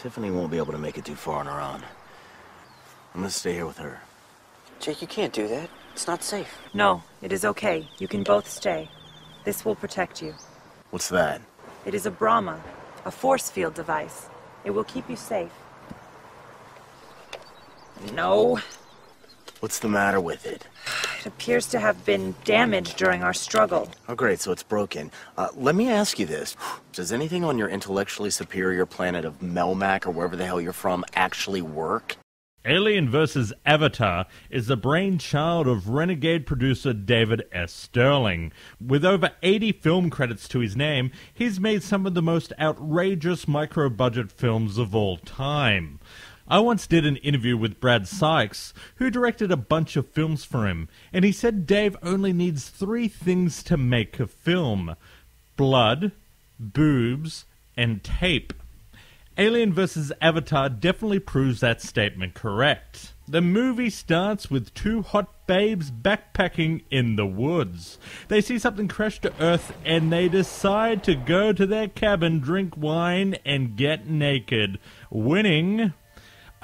Tiffany won't be able to make it too far on her own. I'm gonna stay here with her. Jake, you can't do that. It's not safe. No, it is okay. You can both stay. This will protect you. What's that? It is a Brahma, a force field device. It will keep you safe. No. What's the matter with it? It appears to have been damaged during our struggle. Oh, great, so it's broken. Let me ask you this. Does anything on your intellectually superior planet of Melmac, or wherever the hell you're from, actually work? Alien vs. Avatar is the brainchild of renegade producer David S. Sterling. With over 80 film credits to his name, he's made some of the most outrageous micro-budget films of all time. I once did an interview with Brad Sykes, who directed a bunch of films for him, and he said Dave only needs 3 things to make a film: blood, boobs, and tape. Alien vs. Avatar definitely proves that statement correct. The movie starts with 2 hot babes backpacking in the woods. They see something crash to Earth and they decide to go to their cabin, drink wine, and get naked, winning.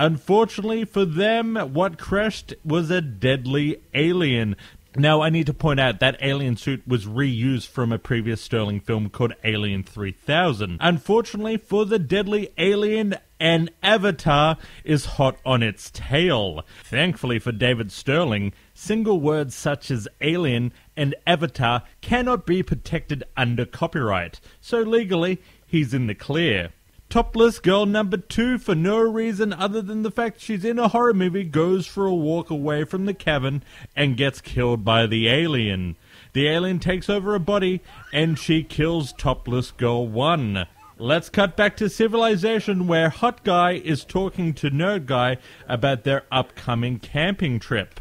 Unfortunately for them, what crashed was a deadly alien. Now, I need to point out that alien suit was reused from a previous Sterling film called Alien 3000. Unfortunately for the deadly alien, an avatar is hot on its tail. Thankfully for David Sterling, single words such as alien and avatar cannot be protected under copyright, so legally, he's in the clear. Topless girl number 2, for no reason other than the fact she's in a horror movie, goes for a walk away from the cabin and gets killed by the alien. The alien takes over her body and she kills topless girl 1. Let's cut back to Civilization, where Hot Guy is talking to Nerd Guy about their upcoming camping trip.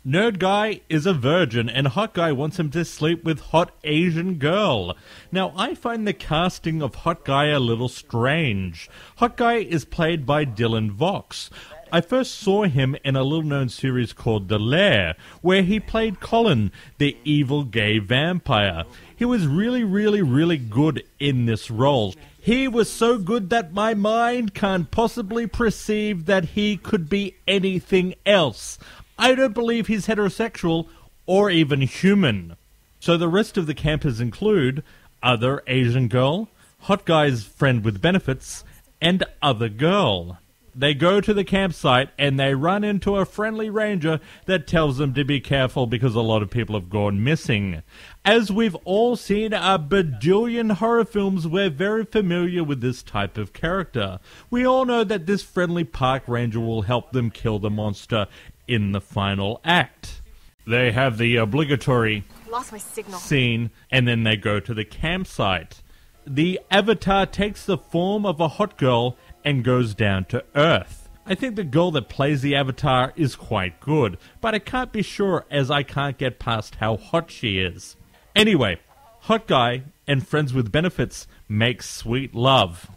Nerd Guy is a virgin, and Hot Guy wants him to sleep with Hot Asian Girl. Now, I find the casting of Hot Guy a little strange. Hot Guy is played by Dylan Vox. I first saw him in a little-known series called The Lair, where he played Colin, the evil gay vampire. He was really good in this role. He was so good that my mind can't possibly perceive that he could be anything else. I don't believe he's heterosexual or even human. So the rest of the campers include Other Asian Girl, Hot Guy's friend with benefits, and Other Girl. They go to the campsite and they run into a friendly ranger that tells them to be careful because a lot of people have gone missing. As we've all seen a bajillion horror films, we're very familiar with this type of character. We all know that this friendly park ranger will help them kill the monster in the final act. They have the obligatory lost my signal scene, and then they go to the campsite. The avatar takes the form of a hot girl and goes down to Earth. I think the girl that plays the avatar is quite good, but I can't be sure as I can't get past how hot she is. Anyway, Hot Guy and friends with benefits make sweet love,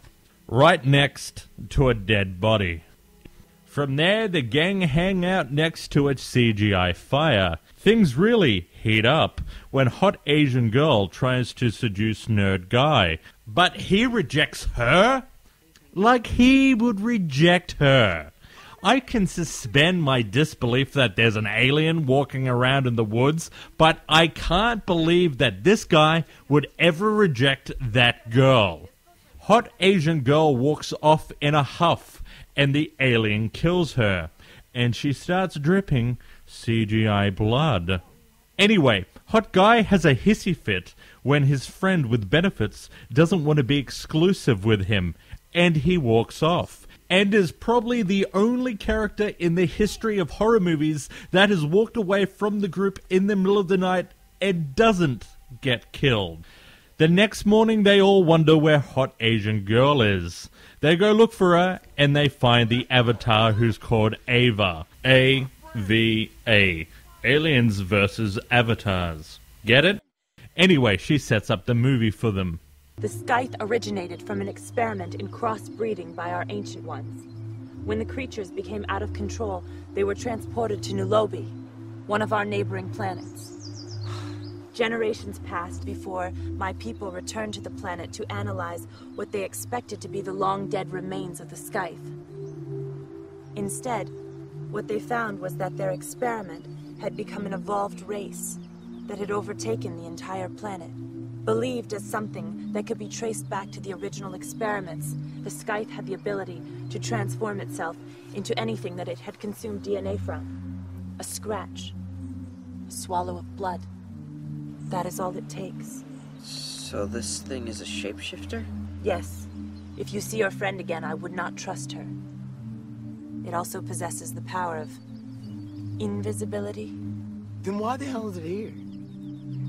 right next to a dead body. From there, the gang hang out next to a CGI fire. Things really heat up when Hot Asian Girl tries to seduce Nerd Guy. But he rejects her? Like he would reject her. I can suspend my disbelief that there's an alien walking around in the woods, but I can't believe that this guy would ever reject that girl. Hot Asian Girl walks off in a huff, and the alien kills her, and she starts dripping CGI blood. Anyway, Hot Guy has a hissy fit when his friend with benefits doesn't want to be exclusive with him, and he walks off, and is probably the only character in the history of horror movies that has walked away from the group in the middle of the night and doesn't get killed. The next morning, they all wonder where Hot Asian Girl is. They go look for her, and they find the avatar who's called Ava. A-V-A. Aliens versus Avatars. Get it? Anyway, she sets up the movie for them. The Scythe originated from an experiment in crossbreeding by our ancient ones. When the creatures became out of control, they were transported to Nulobi, one of our neighboring planets. Generations passed before my people returned to the planet to analyze what they expected to be the long-dead remains of the Scythe. Instead, what they found was that their experiment had become an evolved race that had overtaken the entire planet. Believed as something that could be traced back to the original experiments, the Scythe had the ability to transform itself into anything that it had consumed DNA from. A scratch. A swallow of blood. That is all it takes. So this thing is a shapeshifter? Yes. If you see your friend again, I would not trust her. It also possesses the power of invisibility. Then why the hell is it here?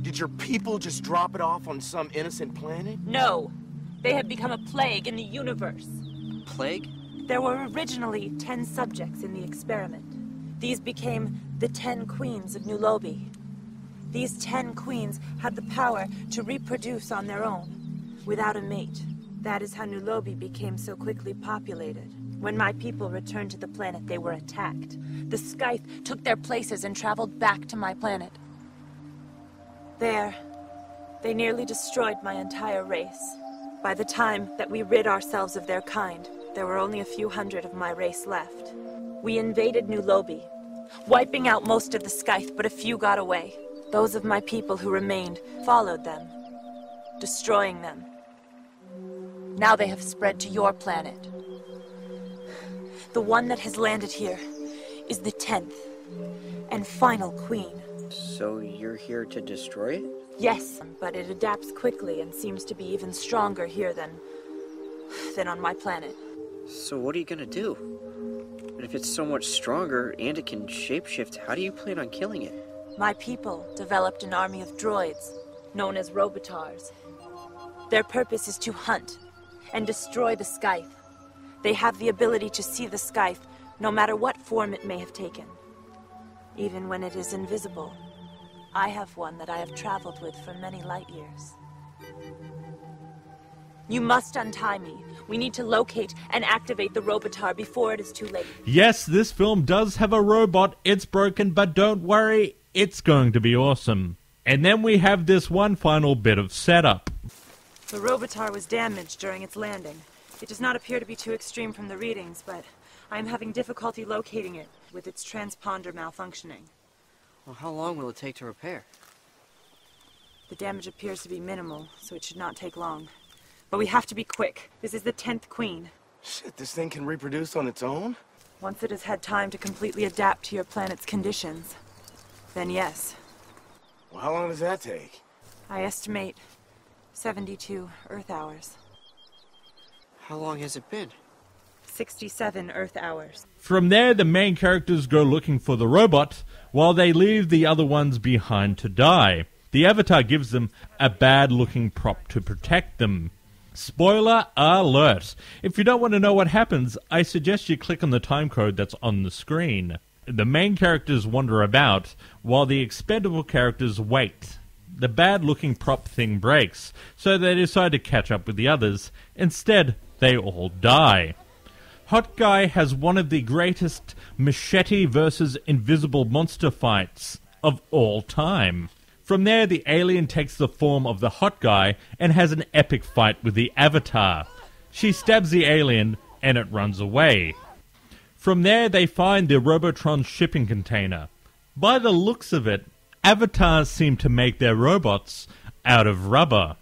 Did your people just drop it off on some innocent planet? No! They have become a plague in the universe. Plague? There were originally 10 subjects in the experiment. These became the 10 queens of Nulobi. These 10 queens had the power to reproduce on their own, without a mate. That is how Nulobi became so quickly populated. When my people returned to the planet, they were attacked. The Scythe took their places and traveled back to my planet. There, they nearly destroyed my entire race. By the time that we rid ourselves of their kind, there were only a few hundred of my race left. We invaded Nulobi, wiping out most of the Scythe, but a few got away. Those of my people who remained followed them, destroying them. Now they have spread to your planet. The one that has landed here is the 10th and final queen. So you're here to destroy it? Yes, but it adapts quickly and seems to be even stronger here than on my planet. So what are you gonna do? And if it's so much stronger and it can shapeshift, how do you plan on killing it? My people developed an army of droids, known as Robotars. Their purpose is to hunt and destroy the Scythe. They have the ability to see the Scythe, no matter what form it may have taken. Even when it is invisible. I have one that I have traveled with for many light years. You must untie me. We need to locate and activate the Robotar before it is too late. Yes, this film does have a robot. It's broken, but don't worry, it's going to be awesome. And then we have this one final bit of setup. The Robotar was damaged during its landing. It does not appear to be too extreme from the readings, but I am having difficulty locating it with its transponder malfunctioning. Well, how long will it take to repair? The damage appears to be minimal, so it should not take long. But we have to be quick. This is the 10th queen. Shit, this thing can reproduce on its own? Once it has had time to completely adapt to your planet's conditions, then yes. Well, how long does that take? I estimate 72 Earth hours. How long has it been? 67 Earth hours. From there, the main characters go looking for the robot, while they leave the other ones behind to die. The Avatar gives them a bad-looking prop to protect them. Spoiler alert! If you don't want to know what happens, I suggest you click on the timecode that's on the screen. The main characters wander about, while the expendable characters wait. The bad-looking prop thing breaks, so they decide to catch up with the others. Instead, they all die. Hot Guy has one of the greatest machete versus invisible monster fights of all time. From there, the alien takes the form of the Hot Guy and has an epic fight with the Avatar. She stabs the alien and it runs away. From there, they find the Robotron shipping container. By the looks of it, Avatars seem to make their robots out of rubber.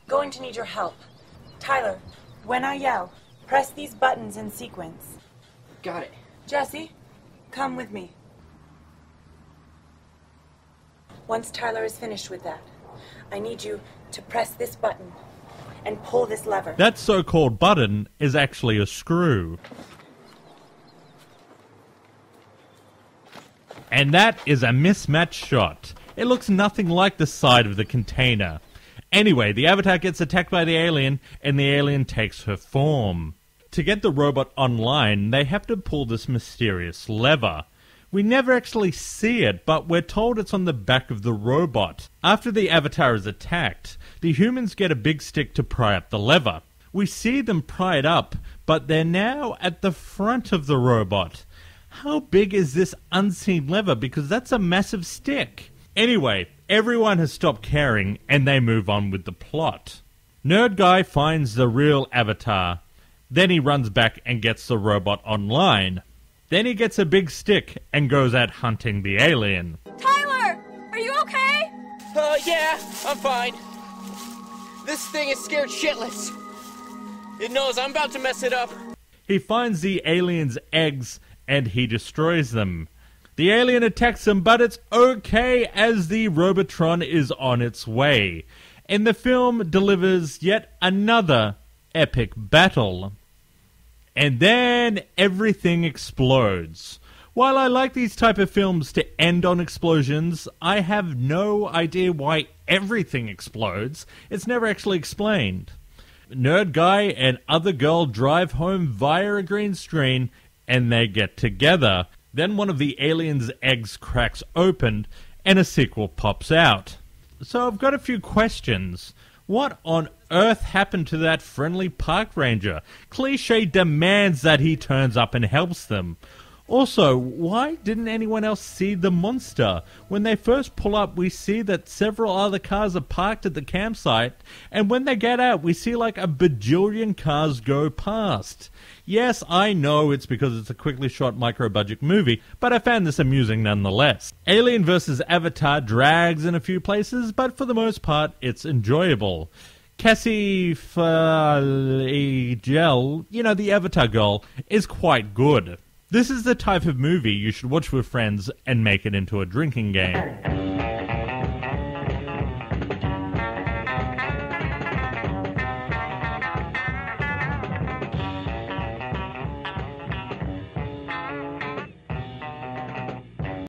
Going to need your help. Tyler, when I yell, press these buttons in sequence. Got it. Jesse, come with me. Once Tyler is finished with that, I need you to press this button and pull this lever. That so-called button is actually a screw. And that is a mismatched shot. It looks nothing like the side of the container. Anyway, the Avatar gets attacked by the alien, and the alien takes her form. To get the robot online, they have to pull this mysterious lever. We never actually see it, but we're told it's on the back of the robot. After the Avatar is attacked, the humans get a big stick to pry up the lever. We see them pry it up, but they're now at the front of the robot. How big is this unseen lever? Because that's a massive stick. Anyway, everyone has stopped caring and they move on with the plot. Nerd Guy finds the real Avatar. Then he runs back and gets the robot online. Then he gets a big stick and goes out hunting the alien. Tyler! Are you okay? Yeah, I'm fine. This thing is scared shitless. It knows I'm about to mess it up. He finds the alien's eggs and he destroys them. The alien attacks him, but it's okay as the Robotron is on its way. And the film delivers yet another epic battle. And then everything explodes. While I like these type of films to end on explosions, I have no idea why everything explodes. It's never actually explained. Nerd Guy and other girl drive home via a green screen, and they get together. Then one of the alien's eggs cracks open, and a sequel pops out. So I've got a few questions. What on earth happened to that friendly park ranger? Cliché demands that he turns up and helps them. Also, why didn't anyone else see the monster? When they first pull up, we see that several other cars are parked at the campsite, and when they get out, we see like a bajillion cars go past. Yes, I know it's because it's a quickly shot micro-budget movie, but I found this amusing nonetheless. Alien vs. Avatar drags in a few places, but for the most part, it's enjoyable. Cassie Fagel, the Avatar girl, is quite good. This is the type of movie you should watch with friends and make it into a drinking game.